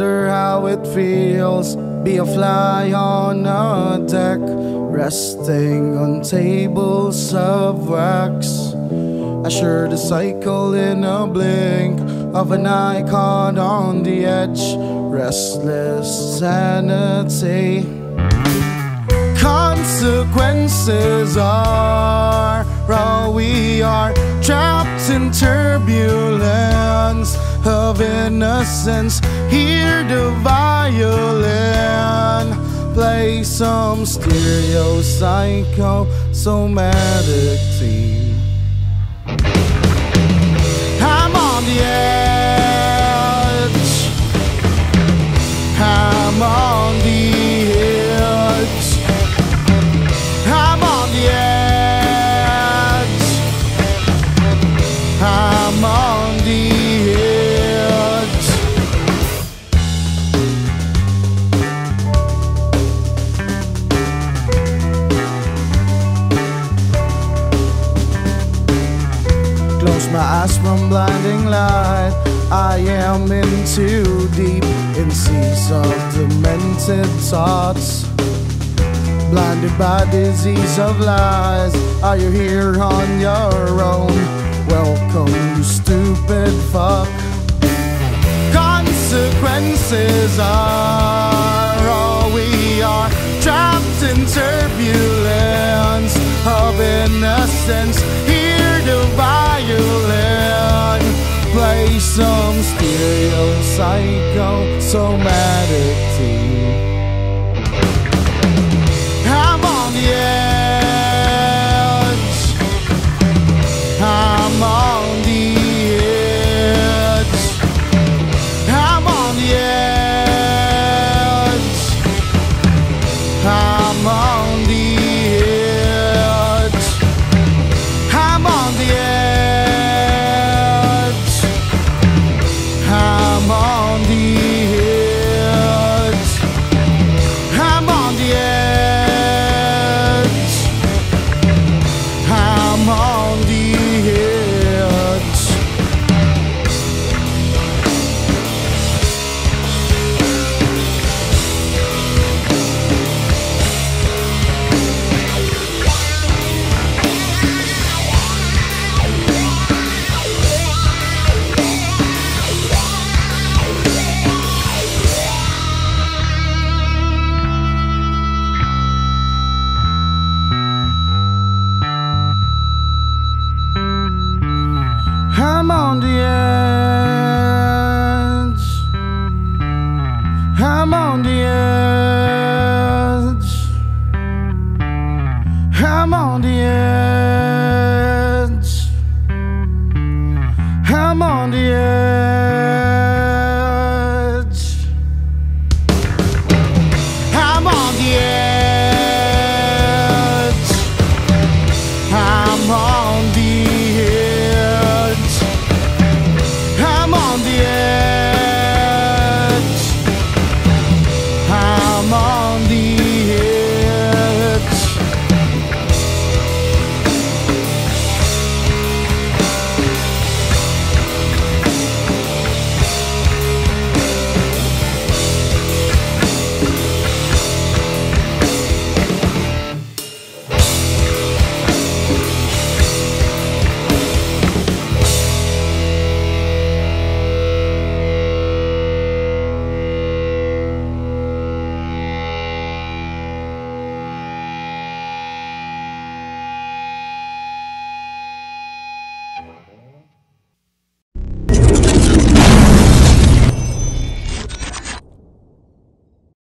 wonder how it feels, be a fly on a deck, resting on tables of wax. I sure the cycle in a blink of an eye caught on the edge, restless sanity. Consequences are all we are, trapped in turbulence of innocence. Hear the violin play some stereosychosomatic theme. I'm on the edge, I'm on the edge, I'm on the edge, I'm on the edge. Close my eyes from blinding light, I am in too deep in seas of demented thoughts. Blinded by disease of lies, are you here on your own? Welcome, you stupid fuck. Consequences are all we are, trapped in turbulence of innocence. Hear the violin play some stereosychosomatic theme. I'm on the edge, I'm on the edge, I'm on the edge, I'm on the edge, I'm on the edge, I'm on the edge, I'm on the edge, I'm on the edge. I'm on the edge, I'm on the edge, I'm on the edge.